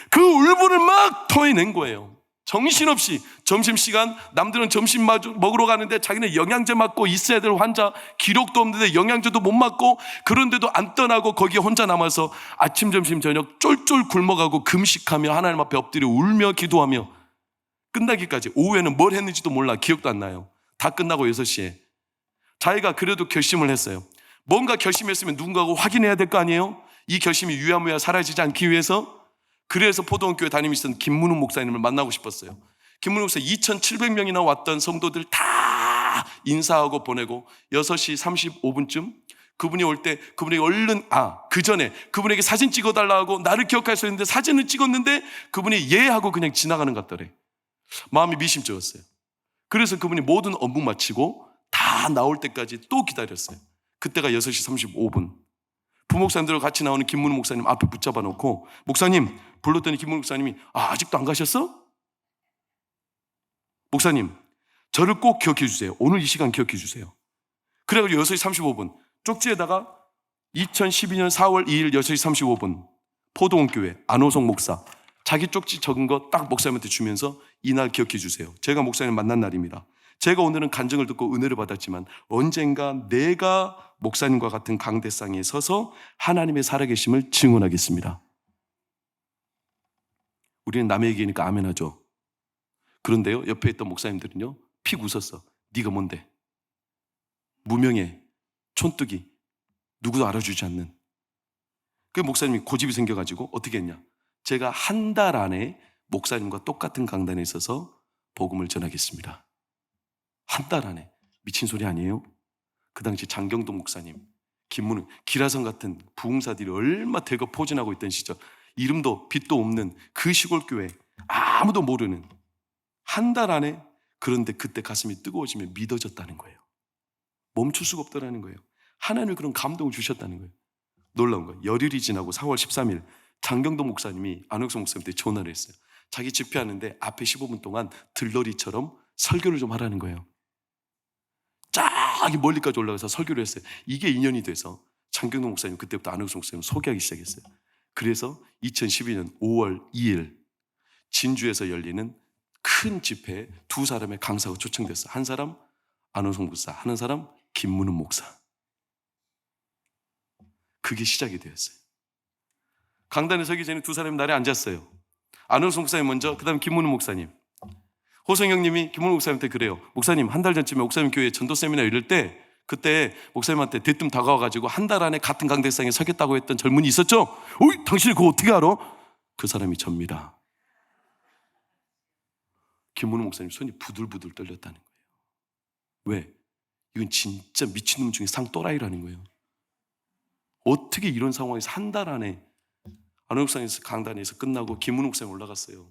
그 울분을 막 토해낸 거예요. 정신없이 점심시간, 남들은 점심 먹으러 가는데 자기는 영양제 맞고 있어야 될 환자, 기록도 없는데 영양제도 못 맞고, 그런데도 안 떠나고 거기에 혼자 남아서 아침, 점심, 저녁 쫄쫄 굶어가고 금식하며 하나님 앞에 엎드려 울며 기도하며 끝나기까지. 오후에는 뭘 했는지도 몰라. 기억도 안 나요. 다 끝나고 6시에 자기가 그래도 결심을 했어요. 뭔가 결심했으면 누군가가 확인해야 될 거 아니에요? 이 결심이 유야무야 사라지지 않기 위해서. 그래서 포도원교회 다니면서 김문우 목사님을 만나고 싶었어요. 김문우 목사 2,700명이나 왔던 성도들 다 인사하고 보내고 6시 35분쯤 그분이 올 때 그분에게 얼른, 그 전에 그분에게 사진 찍어달라고 나를 기억할 수 있는데 사진을 찍었는데 그분이 예 하고 그냥 지나가는 것 같더래. 마음이 미심쩍었어요. 그래서 그분이 모든 업무 마치고 다 나올 때까지 또 기다렸어요. 그때가 6시 35분. 부목사님들과 같이 나오는 김문우 목사님 앞에 붙잡아 놓고, 목사님 불렀더니 김문우 목사님이 아직도 안 가셨어? 목사님, 저를 꼭 기억해 주세요. 오늘 이 시간 기억해 주세요. 그래가지고 6시 35분 쪽지에다가 2012년 4월 2일 6시 35분 포도원교회 안호성 목사 자기 쪽지 적은 거 딱 목사님한테 주면서 이날 기억해 주세요. 제가 목사님 만난 날입니다. 제가 오늘은 간증을 듣고 은혜를 받았지만 언젠가 내가 목사님과 같은 강대상에 서서 하나님의 살아계심을 증언하겠습니다. 우리는 남의 얘기니까 아멘 하죠. 그런데요, 옆에 있던 목사님들은요 픽 웃었어. 네가 뭔데? 무명의 촌뜨기, 누구도 알아주지 않는. 그 목사님이 고집이 생겨가지고 어떻게 했냐? 제가 한 달 안에 목사님과 똑같은 강단에 있어서 복음을 전하겠습니다. 한 달 안에. 미친 소리 아니에요? 그 당시 장경동 목사님, 김문우, 기라성 같은 부흥사들이 얼마 대거 포진하고 있던 시절, 이름도 빛도 없는 그 시골교회, 아무도 모르는, 한 달 안에. 그런데 그때 가슴이 뜨거워지며 믿어졌다는 거예요. 멈출 수가 없다는 거예요. 하나님이 그런 감동을 주셨다는 거예요. 놀라운 거예요. 열흘이 지나고 4월 13일 장경동 목사님이 안옥성 목사님한테 전화를 했어요. 자기 집회하는데 앞에 15분 동안 들러리처럼 설교를 좀 하라는 거예요. 저기 멀리까지 올라가서 설교를 했어요. 이게 인연이 돼서 장경동 목사님 그때부터 안옥성 목사님 소개하기 시작했어요. 그래서 2012년 5월 2일 진주에서 열리는 큰 집회에 두 사람의 강사가 초청됐어요. 한 사람 안옥성 목사, 한 사람 김문우 목사. 그게 시작이 되었어요. 강단에 서기 전에 두 사람이 날에 앉았어요. 안옥성 목사님 먼저, 그 다음에 김문우 목사님. 호성형님이 김문우 목사님한테 그래요. 목사님, 한 달 전쯤에 목사님 교회 전도 세미나 이럴 때 그때 목사님한테 대뜸 다가와가지고 한 달 안에 같은 강대상에 서겠다고 했던 젊은이 있었죠? 어이, 당신이 그거 어떻게 알아? 그 사람이 접니다. 김문우 목사님 손이 부들부들 떨렸다는 거예요. 왜? 이건 진짜 미친놈 중에 상또라이라는 거예요. 어떻게 이런 상황에서 한 달 안에 안옥상에서 강단에서 끝나고 김문우 목사님 올라갔어요.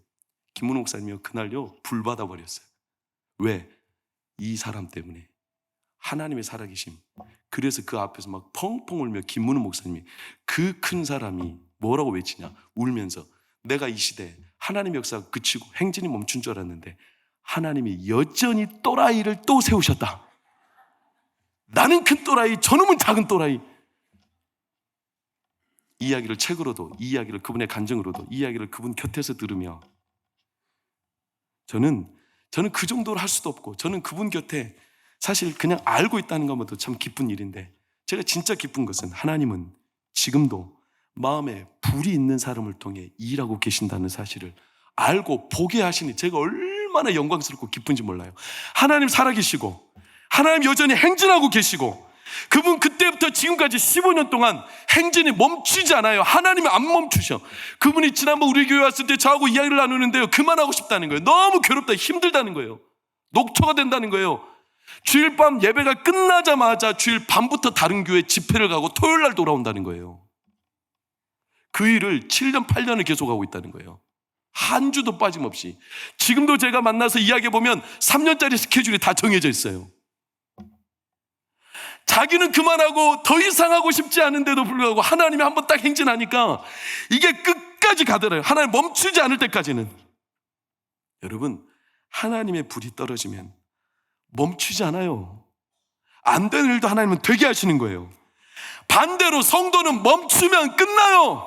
김문우 목사님이 그날요 불 받아버렸어요. 왜? 이 사람 때문에. 하나님의 살아계심. 그래서 그 앞에서 막 펑펑 울며 김문우 목사님이, 그 큰 사람이 뭐라고 외치냐, 울면서 내가 이 시대에 하나님의 역사가 그치고 행진이 멈춘 줄 알았는데 하나님이 여전히 또라이를 또 세우셨다. 나는 큰 또라이, 저놈은 작은 또라이. 이 이야기를 책으로도, 이 이야기를 그분의 간증으로도, 이 이야기를 그분 곁에서 들으며 저는 그 정도로 할 수도 없고, 저는 그분 곁에 사실 그냥 알고 있다는 것만도 참 기쁜 일인데, 제가 진짜 기쁜 것은 하나님은 지금도 마음에 불이 있는 사람을 통해 일하고 계신다는 사실을 알고 보게 하시니 제가 얼마나 영광스럽고 기쁜지 몰라요. 하나님 살아계시고 하나님 여전히 행진하고 계시고 그분 그때부터 지금까지 15년 동안 행진이 멈추지 않아요. 하나님이 안 멈추셔. 그분이 지난번 우리 교회 왔을 때 저하고 이야기를 나누는데요, 그만하고 싶다는 거예요. 너무 괴롭다, 힘들다는 거예요. 녹초가 된다는 거예요. 주일 밤 예배가 끝나자마자 주일 밤부터 다른 교회 집회를 가고 토요일 날 돌아온다는 거예요. 그 일을 7년 8년을 계속하고 있다는 거예요. 한 주도 빠짐없이. 지금도 제가 만나서 이야기해보면 3년짜리 스케줄이 다 정해져 있어요. 자기는 그만하고 더 이상 하고 싶지 않은데도 불구하고 하나님이 한번 딱 행진하니까 이게 끝까지 가더라고요. 하나님 멈추지 않을 때까지는. 여러분, 하나님의 불이 떨어지면 멈추지 않아요. 안 되는 일도 하나님은 되게 하시는 거예요. 반대로 성도는 멈추면 끝나요.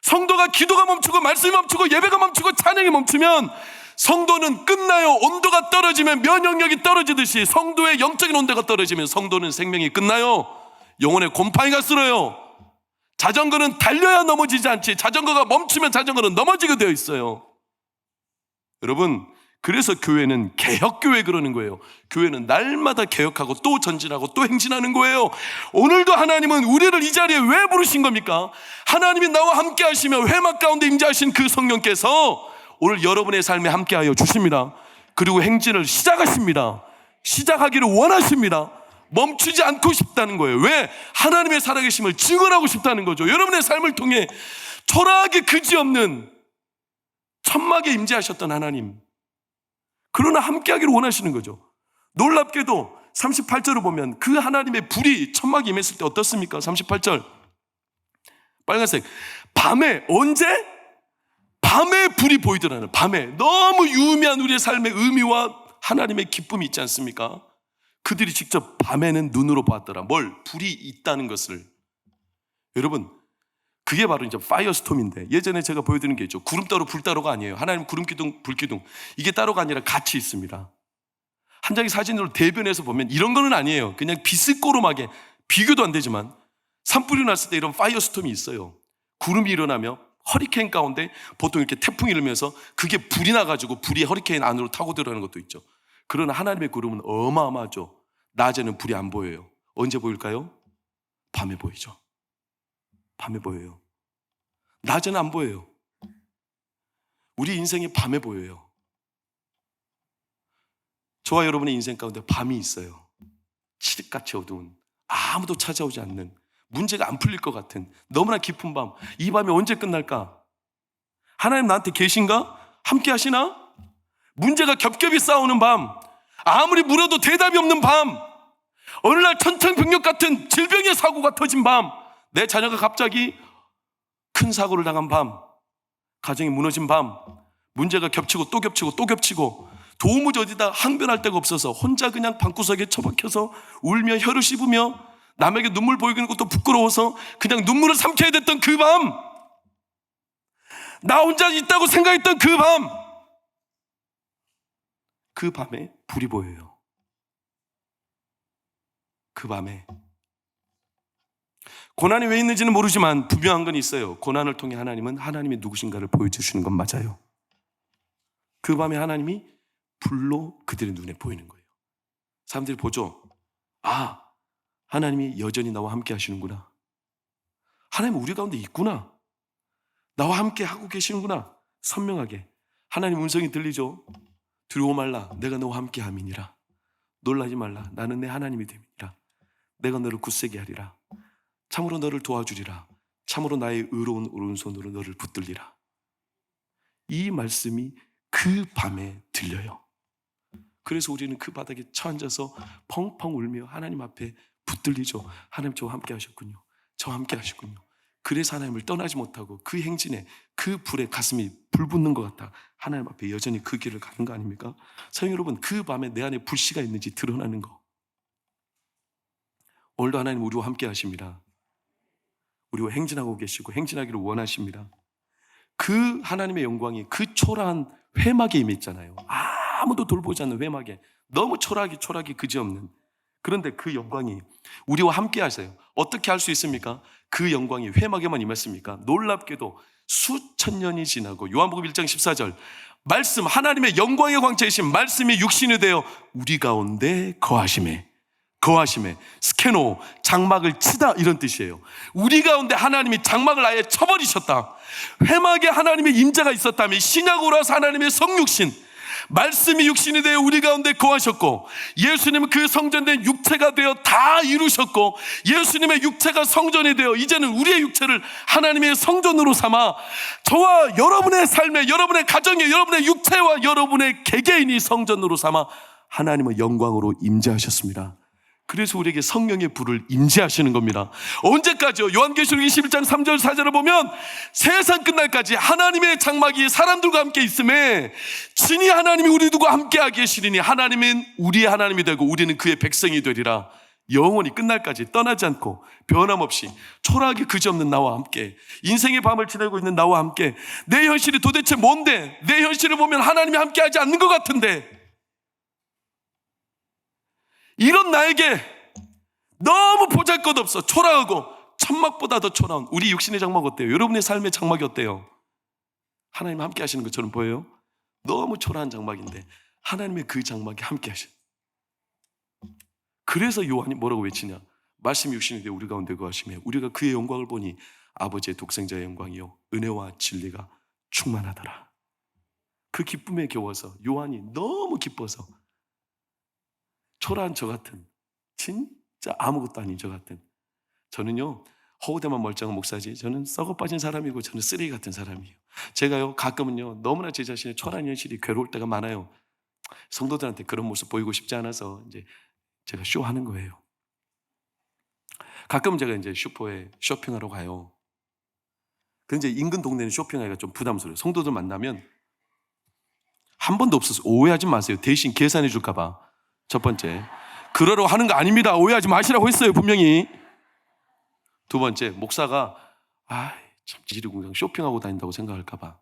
성도가 기도가 멈추고 말씀이 멈추고 예배가 멈추고 찬양이 멈추면 성도는 끝나요. 온도가 떨어지면 면역력이 떨어지듯이 성도의 영적인 온도가 떨어지면 성도는 생명이 끝나요. 영혼의 곰팡이가 쓸어요. 자전거는 달려야 넘어지지 않지, 자전거가 멈추면 자전거는 넘어지게 되어 있어요. 여러분, 그래서 교회는 개혁교회 그러는 거예요. 교회는 날마다 개혁하고 또 전진하고 또 행진하는 거예요. 오늘도 하나님은 우리를 이 자리에 왜 부르신 겁니까? 하나님이 나와 함께 하시며 회막 가운데 임재하신 그 성령께서 오늘 여러분의 삶에 함께하여 주십니다. 그리고 행진을 시작하십니다. 시작하기를 원하십니다. 멈추지 않고 싶다는 거예요. 왜? 하나님의 살아계심을 증언하고 싶다는 거죠. 여러분의 삶을 통해 초라하게 그지없는 천막에 임재하셨던 하나님, 그러나 함께하기를 원하시는 거죠. 놀랍게도 38절을 보면 그 하나님의 불이 천막에 임했을 때 어떻습니까? 38절 빨간색, 밤에, 언제? 밤에 불이 보이더라는, 밤에. 너무 유의미한 우리의 삶의 의미와 하나님의 기쁨이 있지 않습니까? 그들이 직접 밤에는 눈으로 봤더라. 뭘? 불이 있다는 것을. 여러분, 그게 바로 이제 파이어스톰인데, 예전에 제가 보여드린 게 있죠. 구름 따로 불 따로가 아니에요. 하나님 구름 기둥, 불 기둥, 이게 따로가 아니라 같이 있습니다. 한 장의 사진으로 대변해서 보면 이런 거는 아니에요. 그냥 비스꼬름하게, 비교도 안 되지만 산불이 났을 때 이런 파이어스톰이 있어요. 구름이 일어나며 허리케인 가운데 보통 이렇게 태풍이 일으면서 그게 불이 나가지고 불이 허리케인 안으로 타고 들어가는 것도 있죠. 그러나 하나님의 구름은 어마어마하죠. 낮에는 불이 안 보여요. 언제 보일까요? 밤에 보이죠. 밤에 보여요. 낮에는 안 보여요. 우리 인생이 밤에 보여요. 저와 여러분의 인생 가운데 밤이 있어요. 칠흑같이 어두운, 아무도 찾아오지 않는, 문제가 안 풀릴 것 같은 너무나 깊은 밤. 이 밤이 언제 끝날까? 하나님 나한테 계신가? 함께 하시나? 문제가 겹겹이 싸우는 밤, 아무리 물어도 대답이 없는 밤, 어느 날 천창병력 같은 질병의 사고가 터진 밤, 내 자녀가 갑자기 큰 사고를 당한 밤, 가정이 무너진 밤, 문제가 겹치고 또 겹치고 또 겹치고 도무지 어디다 항변할 데가 없어서 혼자 그냥 방구석에 처박혀서 울며 혀를 씹으며 남에게 눈물 보이는 것도 부끄러워서 그냥 눈물을 삼켜야 됐던 그 밤, 나 혼자 있다고 생각했던 그 밤, 그 밤에 불이 보여요. 그 밤에 고난이 왜 있는지는 모르지만 분명한 건 있어요. 고난을 통해 하나님은 하나님이 누구신가를 보여주시는 건 맞아요. 그 밤에 하나님이 불로 그들의 눈에 보이는 거예요. 사람들이 보죠. 아, 하나님이 여전히 나와 함께 하시는구나. 하나님은 우리 가운데 있구나. 나와 함께 하고 계시는구나. 선명하게 하나님 음성이 들리죠. 두려워 말라, 내가 너와 함께 함이니라. 놀라지 말라, 나는 내 하나님이 됨이니라. 내가 너를 굳세게 하리라. 참으로 너를 도와주리라. 참으로 나의 의로운 오른손으로 너를 붙들리라. 이 말씀이 그 밤에 들려요. 그래서 우리는 그 바닥에 처앉아서 펑펑 울며 하나님 앞에 붙들리죠. 하나님 저와 함께 하셨군요. 저와 함께 하셨군요. 그래서 하나님을 떠나지 못하고 그 행진에, 그 불에 가슴이 불붙는 것 같아 하나님 앞에 여전히 그 길을 가는 거 아닙니까? 사랑 여러분, 그 밤에 내 안에 불씨가 있는지 드러나는 거. 오늘도 하나님 우리와 함께 하십니다. 우리와 행진하고 계시고 행진하기를 원하십니다. 그 하나님의 영광이 그 초라한 회막에 임했잖아요. 아무도 돌보지 않는 회막에, 너무 초라하기 그지없는. 그런데 그 영광이 우리와 함께 하세요. 어떻게 할 수 있습니까? 그 영광이 회막에만 임했습니까? 놀랍게도 수천 년이 지나고 요한복음 1장 14절 말씀, 하나님의 영광의 광채이신 말씀이 육신이 되어 우리 가운데 거하심에 거하심에, 스케노, 장막을 치다 이런 뜻이에요. 우리 가운데 하나님이 장막을 아예 쳐버리셨다. 회막에 하나님의 임재가 있었다면 신약으로 와서 하나님의 성육신, 말씀이 육신이 되어 우리 가운데 거하셨고, 예수님은 그 성전된 육체가 되어 다 이루셨고, 예수님의 육체가 성전이 되어 이제는 우리의 육체를 하나님의 성전으로 삼아 저와 여러분의 삶에, 여러분의 가정에, 여러분의 육체와 여러분의 개개인이 성전으로 삼아 하나님의 영광으로 임재하셨습니다. 그래서 우리에게 성령의 불을 임재하시는 겁니다. 언제까지요? 요한계시록 21장 3절 4절을 보면 세상 끝날까지 하나님의 장막이 사람들과 함께 있음에 친히 하나님이 우리들과 함께하게 하시리니 하나님은 우리의 하나님이 되고 우리는 그의 백성이 되리라. 영원히 끝날까지 떠나지 않고 변함없이 초라하게 그지없는 나와 함께, 인생의 밤을 지내고 있는 나와 함께. 내 현실이 도대체 뭔데? 내 현실을 보면 하나님이 함께하지 않는 것 같은데, 이런 나에게 너무 보잘것없어, 초라하고 천막보다 더 초라한 우리 육신의 장막 어때요? 여러분의 삶의 장막이 어때요? 하나님 함께 하시는 것처럼 보여요? 너무 초라한 장막인데 하나님의 그 장막이 함께 하셔. 그래서 요한이 뭐라고 외치냐? 말씀이 육신이 되어 우리 가운데 거하시며 우리가 그의 영광을 보니 아버지의 독생자의 영광이요 은혜와 진리가 충만하더라. 그 기쁨에 겨워서 요한이 너무 기뻐서 초라한 저 같은, 진짜 아무것도 아닌 저 같은, 저는요 허우대만 멀쩡한 목사지 저는 썩어 빠진 사람이고 저는 쓰레기 같은 사람이에요. 제가요 가끔은요 너무나 제 자신의 초라한 현실이 괴로울 때가 많아요. 성도들한테 그런 모습 보이고 싶지 않아서 이제 제가 쇼하는 거예요. 가끔 제가 이제 슈퍼에 쇼핑하러 가요. 근데 이제 인근 동네는 쇼핑하기가 좀 부담스러워요. 성도들 만나면 한 번도 없어서 오해하지 마세요. 대신 계산해 줄까 봐. 첫 번째, 그러러 하는 거 아닙니다. 오해하지 마시라고 했어요, 분명히. 두 번째, 목사가 참 지리공장 쇼핑하고 다닌다고 생각할까 봐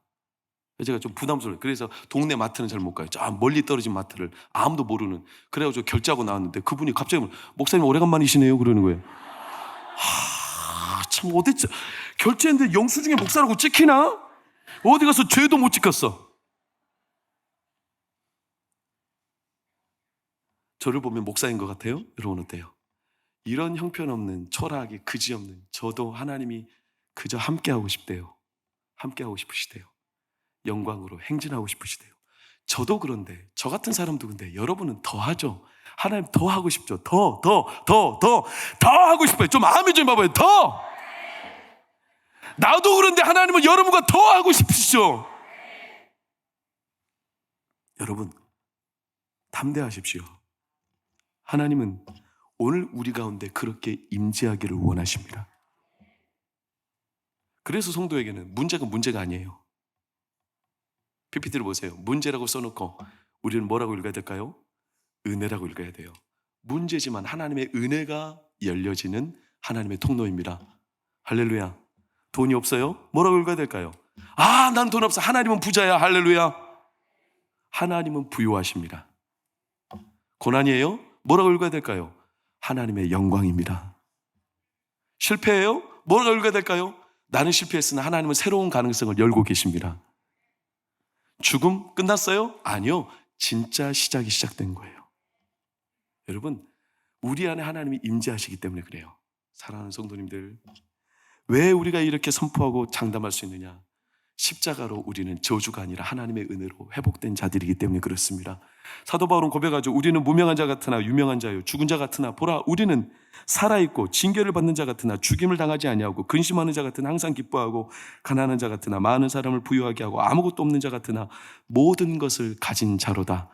제가 좀 부담스러워요. 그래서 동네 마트는 잘 못 가요. 저 멀리 떨어진 마트를 아무도 모르는. 그래가지고 결제하고 나왔는데 그분이 갑자기 목사님 오래간만이시네요 그러는 거예요. 참 어디 결제했는데 영수증에 목사라고 찍히나? 어디 가서 죄도 못 지켰어. 저를 보면 목사인 것 같아요? 여러분 어때요? 이런 형편없는 초라하게 그지없는 저도 하나님이 그저 함께하고 싶대요. 함께하고 싶으시대요. 영광으로 행진하고 싶으시대요. 저도 그런데 저 같은 사람도 근데 여러분은 더 하죠. 하나님 더 하고 싶죠. 더 하고 싶어요. 좀 아멘 좀 봐봐요. 더. 나도 그런데 하나님은 여러분과 더 하고 싶으시죠. 여러분 담대하십시오. 하나님은 오늘 우리 가운데 그렇게 임재하기를 원하십니다. 그래서 성도에게는 문제가 아니에요. PPT를 보세요. 문제라고 써놓고 우리는 뭐라고 읽어야 될까요? 은혜라고 읽어야 돼요. 문제지만 하나님의 은혜가 열려지는 하나님의 통로입니다. 할렐루야. 돈이 없어요? 뭐라고 읽어야 될까요? 난 돈 없어. 하나님은 부자야. 할렐루야. 하나님은 부유하십니다. 고난이에요? 뭐라고 읽어야 될까요? 하나님의 영광입니다. 실패해요? 뭐라고 읽어야 될까요? 나는 실패했으나 하나님은 새로운 가능성을 열고 계십니다. 죽음 끝났어요? 아니요. 진짜 시작이 시작된 거예요. 여러분, 우리 안에 하나님이 임재하시기 때문에 그래요. 사랑하는 성도님들, 왜 우리가 이렇게 선포하고 장담할 수 있느냐? 십자가로 우리는 저주가 아니라 하나님의 은혜로 회복된 자들이기 때문에 그렇습니다. 사도 바울은 고백하죠. 우리는 무명한 자 같으나 유명한 자요 죽은 자 같으나 보라 우리는 살아있고 징계를 받는 자 같으나 죽임을 당하지 아니하고 근심하는 자 같으나 항상 기뻐하고 가난한 자 같으나 많은 사람을 부유하게 하고 아무것도 없는 자 같으나 모든 것을 가진 자로다.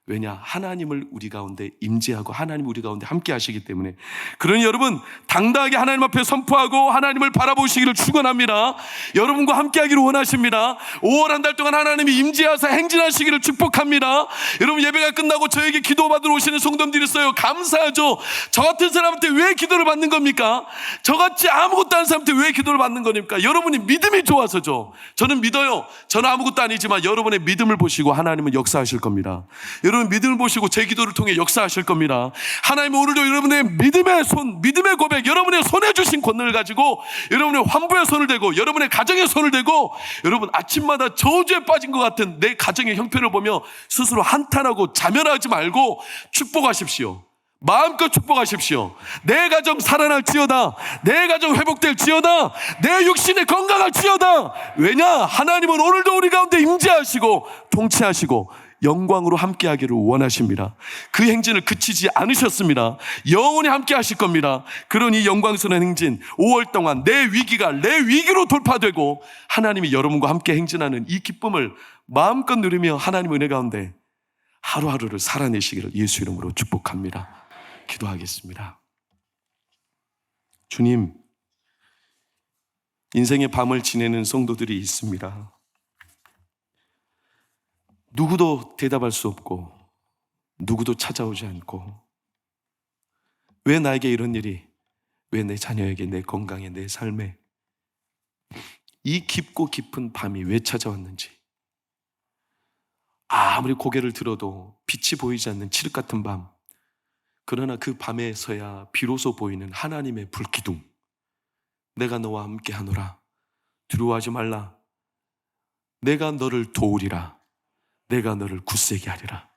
왜냐? 하나님을 우리 가운데 임재하고 하나님 우리 가운데 함께 하시기 때문에. 그러니 여러분 당당하게 하나님 앞에 선포하고 하나님을 바라보시기를 축원합니다. 여러분과 함께 하기를 원하십니다. 5월 한 달 동안 하나님이 임재하사 행진하시기를 축복합니다. 여러분 예배가 끝나고 저에게 기도받으러 오시는 성도님들이 있어요. 감사하죠. 저 같은 사람한테 왜 기도를 받는 겁니까? 저같이 아무것도 아닌 사람한테 왜 기도를 받는 겁니까? 여러분이 믿음이 좋아서죠. 저는 믿어요. 저는 아무것도 아니지만 여러분의 믿음을 보시고 하나님은 역사하실 겁니다. 여러분 믿음을 보시고 제 기도를 통해 역사하실 겁니다. 하나님은 오늘도 여러분의 믿음의 손, 믿음의 고백, 여러분의 손에 주신 권능을 가지고 여러분의 환부의 손을 대고 여러분의 가정의 손을 대고 여러분 아침마다 저주에 빠진 것 같은 내 가정의 형편을 보며 스스로 한탄하고 자멸하지 말고 축복하십시오. 마음껏 축복하십시오. 내 가정 살아날지어다. 내 가정 회복될지어다. 내 육신의 건강할지어다. 왜냐? 하나님은 오늘도 우리 가운데 임재하시고 통치하시고 영광으로 함께하기를 원하십니다. 그 행진을 그치지 않으셨습니다. 영원히 함께하실 겁니다. 그런 이 영광스러운 행진 5월 동안 내 위기가 내 위기로 돌파되고 하나님이 여러분과 함께 행진하는 이 기쁨을 마음껏 누리며 하나님 은혜 가운데 하루하루를 살아내시기를 예수 이름으로 축복합니다. 기도하겠습니다. 주님, 인생의 밤을 지내는 성도들이 있습니다. 누구도 대답할 수 없고 누구도 찾아오지 않고 왜 나에게 이런 일이, 왜 내 자녀에게, 내 건강에, 내 삶에 이 깊고 깊은 밤이 왜 찾아왔는지, 아무리 고개를 들어도 빛이 보이지 않는 칠흑 같은 밤, 그러나 그 밤에서야 비로소 보이는 하나님의 불기둥. 내가 너와 함께 하노라. 두려워하지 말라. 내가 너를 도우리라. 내가 너를 굳세게 하리라.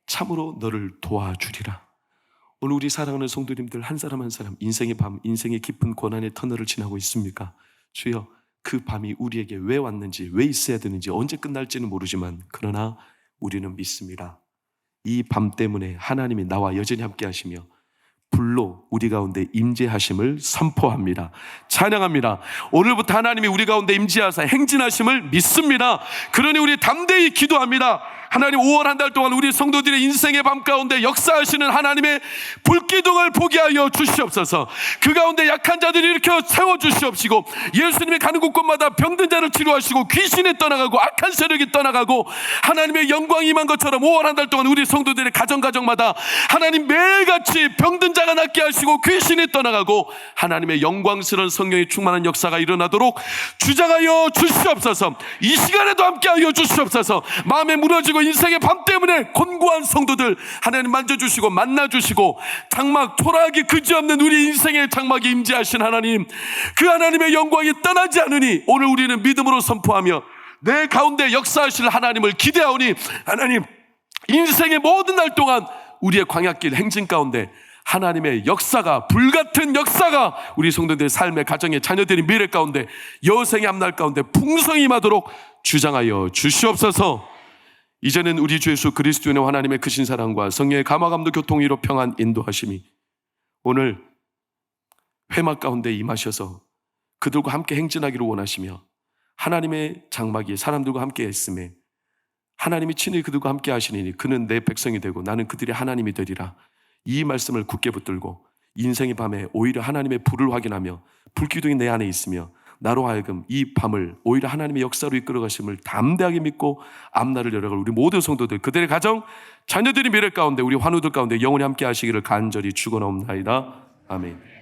참으로 너를 도와주리라. 오늘 우리 사랑하는 성도님들 한 사람 한 사람 인생의 밤, 인생의 깊은 고난의 터널을 지나고 있습니까? 주여, 그 밤이 우리에게 왜 왔는지, 왜 있어야 되는지, 언제 끝날지는 모르지만 그러나 우리는 믿습니다. 이 밤 때문에 하나님이 나와 여전히 함께 하시며 불로 우리 가운데 임재하심을 선포합니다. 찬양합니다. 오늘부터 하나님이 우리 가운데 임재하사 행진하심을 믿습니다. 그러니 우리 담대히 기도합니다. 하나님, 5월 한 달 동안 우리 성도들의 인생의 밤 가운데 역사하시는 하나님의 불기둥을 보게 하여 주시옵소서. 그 가운데 약한 자들을 일으켜 세워주시옵시고, 예수님이 가는 곳곳마다 병든 자를 치료하시고 귀신이 떠나가고 악한 세력이 떠나가고 하나님의 영광이 임한 것처럼 5월 한 달 동안 우리 성도들의 가정마다 하나님 매일같이 병든 자가 낫게 하시고 귀신이 떠나가고 하나님의 영광스러운 성령이 충만한 역사가 일어나도록 주장하여 주시옵소서. 이 시간에도 함께하여 주시옵소서. 마음에 무너지고 인생의 밤 때문에 곤고한 성도들 하나님 만져주시고 만나주시고 장막 초라하기 그지없는 우리 인생의 장막에 임재하신 하나님, 그 하나님의 영광이 떠나지 않으니 오늘 우리는 믿음으로 선포하며 내 가운데 역사하실 하나님을 기대하오니, 하나님, 인생의 모든 날 동안 우리의 광야길 행진 가운데 하나님의 역사가, 불같은 역사가 우리 성도들의 삶의 가정의 자녀들의 미래 가운데 여생의 앞날 가운데 풍성히 임하도록 주장하여 주시옵소서. 이제는 우리 주 예수 그리스도의 하나님의 크신 사랑과 성령의 감화감도 교통위로 평안 인도하심이 오늘 회막 가운데 임하셔서 그들과 함께 행진하기를 원하시며, 하나님의 장막이 사람들과 함께 했음에 하나님이 친히 그들과 함께 하시니 그는 내 백성이 되고 나는 그들의 하나님이 되리라. 이 말씀을 굳게 붙들고 인생의 밤에 오히려 하나님의 불을 확인하며 불기둥이 내 안에 있으며 나로 하여금 이 밤을 오히려 하나님의 역사로 이끌어 가심을 담대하게 믿고 앞날을 열어갈 우리 모든 성도들, 그들의 가정, 자녀들의 미래 가운데 우리 환우들 가운데 영원히 함께 하시기를 간절히 축원하옵나이다. 아멘.